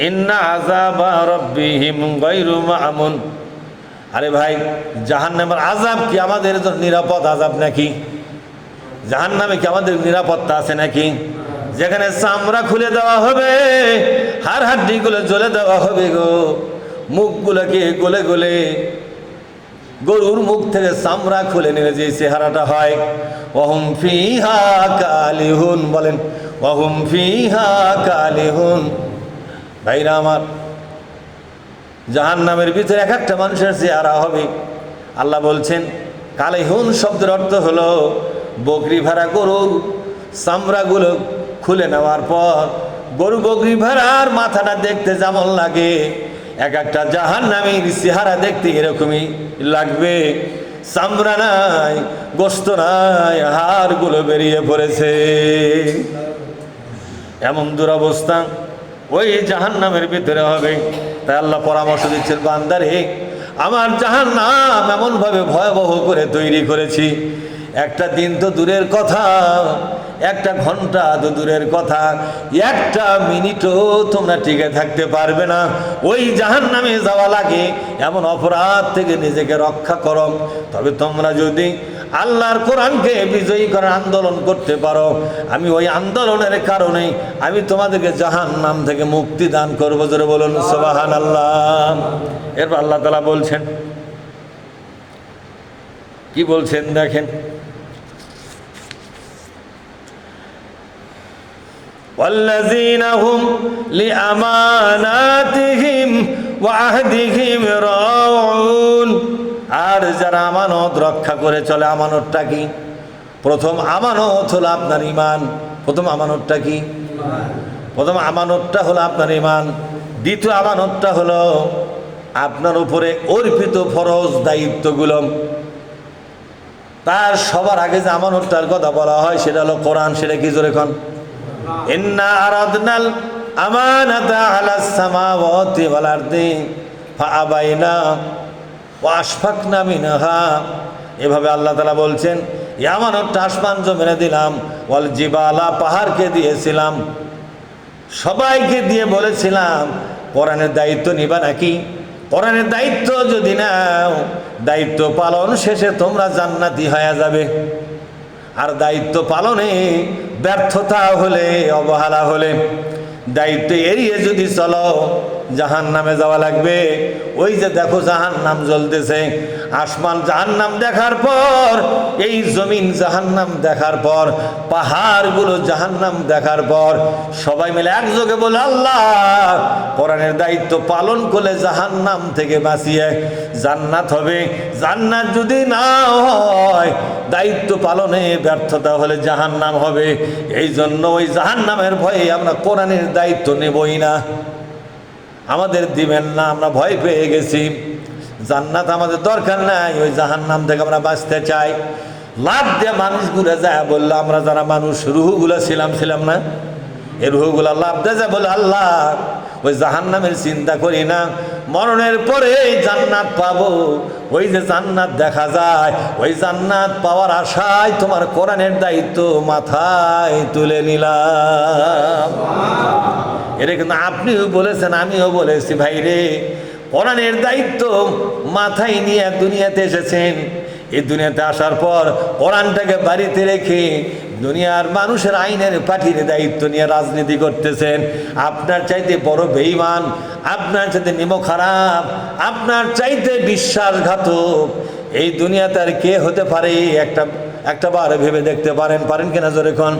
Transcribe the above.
ইন্না আযাবা রাব্বিহিম গায়রু মা'মুন। আরে ভাই, জাহান্নামের আযাব কি আমাদের জন্য নিরাপদ আযাব নাকি? জাহান্নামে কি আমাদের নিরাপত্তা আছে নাকি? যেখানে চামড়া খুলে দেওয়া হবে, হাড় হাড্ডিগুলো জ্বলে দেওয়া হবে গো, মুখগুলোকে গলে গলে গরুর মুখ থেকে চামড়া খুলে নিলে যে চেহারাটা হয়, ওয়াহুম ফিহা কালিহুন, বলেন ওয়াহুম ফিহা কালিহুন। ভাইরা আমার, জাহান্নামের ভিতরে এক একটা মানুষের চেহারা হবে। আল্লাহ বলছেন কালিহুন শব্দের অর্থ হলো বকরি ভেড়া গরুর চামড়াগুলো খুলে নেওয়ার পর গরু বকরি ভেড়ার মাথাটা দেখতে যেমন লাগে, এক একটা জাহান্নামীর চেহারা দেখতে এরকমই লাগবে। চামড়া নাই, গোশত নাই, হাড়গুলো বেরিয়ে পড়েছে। এমন দুরবস্থা ওই জাহান্নামের ভিতরে হবে। তাই আল্লাহ পরামর্শ দিচ্ছেন, বান্দারে আমার জাহান্নাম এমনভাবে ভয়াবহ করে তৈরি করেছি, একটা দিন তো দূরের কথা, একটা ঘন্টা তো দূরের কথা, একটা মিনিটও তোমরা টিকে থাকতে পারবে না। ওই জাহান্নামে যাওয়া লাগে, এমন অপরাধ থেকে নিজেকে রক্ষা করো। তবে তোমরা যদি আল্লাহর কোরআনকে বিজয়ী করার আন্দোলন করতে পারো, আমি ওই আন্দোলনের কারণে আমি তোমাদেরকে জাহান্নাম থেকে মুক্তি দান করবো। জোরে বলুন সুবহানাল্লাহ। এরপর আল্লাহ তাআলা বলছেন, কি বলছেন দেখেন, والذين هم لأماناتهم وعهدهم راعون। আর যারা আমানত রক্ষা করে চলে, আমানতটা কি? প্রথম আমানত হলো আপনার ঈমান। প্রথম আমানতটা কি? প্রথম আমানতটা হলো আপনার ঈমান। দ্বিতীয় আমানতটা হলো আপনার উপরে অর্পিত ফরজ দায়িত্বগুলো। তার সবার আগে যে আমানতটার কথা বলা হয় সেটা হলো কোরআন। সেটা কি? জোরে কোন। ইন্না আরাদনাল আমানাতা আলাস সামাওয়াতি ওয়াল আরদি ফাআবাইনা ওয়া আশফাকনা মিনহা। এভাবে আল্লাহ তাআলা বলছেন, এই আমানতটা আসমান জমিনে দিলাম, ওয়াল জিবালা পাহাড়কে দিয়েছিলাম, সবাইকে দিয়ে বলেছিলাম কোরআনের দায়িত্ব নিবা নাকি? কোরআনের দায়িত্ব যদি নাও, দায়িত্ব পালন শেষে তোমরা জান্নাতি হয়ে যাবে। আর দায়িত্ব পালনে ব্যর্থতা হলে, অবহেলা হলে, দায়িত্ব এড়িয়ে যদি চলো, জাহান্নামে যাওয়া লাগবে। ওই যে দেখো জাহান্নাম জ্বলতেছে, আসমান জাহান্নাম দেখার পর, এই জমিন জাহান্নাম দেখার পর, পাহাড়গুলো জাহান্নাম দেখার পর সবাই মিলে একযোগে বলে, আল্লাহ কোরআনের দায়িত্ব পালন করলে জাহান্নাম থেকে বাঁচিয়ে জান্নাত হবে। জান্নাত যদি না হয়, দায়িত্ব পালনে ব্যর্থতা হলে জাহান্নাম হবে। এই জন্য ওই জাহান্নামের ভয়ে আমরা কোরআনের দায়িত্ব নেবই না। আমাদের দিবেন না, আমরা ভয় পেয়ে গেছি। জান্নাত আমাদের দরকার নাই, ওই জাহান্নাম থেকে আমরা বাঁচতে চাই। লাভ দিয়ে মানুষগুলো যায় বললো, আমরা যারা মানুষ রুহুগুলো ছিলাম না, এই রুহুগুলো লাভ দিয়ে যায় বলে, আল্লাহ ওই জাহান্নামের চিন্তা করি না, মরণের পরে জান্নাত পাবো। ওই যে জান্নাত দেখা যায়, ওই জান্নাত পাওয়ার আশায় তোমার কোরআনের দায়িত্ব মাথায় তুলে নিলাম। এটা কিন্তু আপনিও বলেছেন, আমিও বলেছি, ভাই রে, কোরআনের দায়িত্ব মাথায় নিয়ে দুনিয়াতে এসেছেন। এই দুনিয়াতে আসার পর কোরআনটাকে বাড়িতে রেখে দুনিয়ার মানুষের আইনের পাঠিয়ে দায়িত্ব নিয়ে রাজনীতি করতেছেন। আপনার চাইতে বড় বেঈমান, আপনার চাইতে নিমক খারাপ, আপনার চাইতে বিশ্বাসঘাতক এই দুনিয়াতে আর কে হতে পারে? একটা বার ভেবে দেখতে পারেন কিনা? জোরে কোন।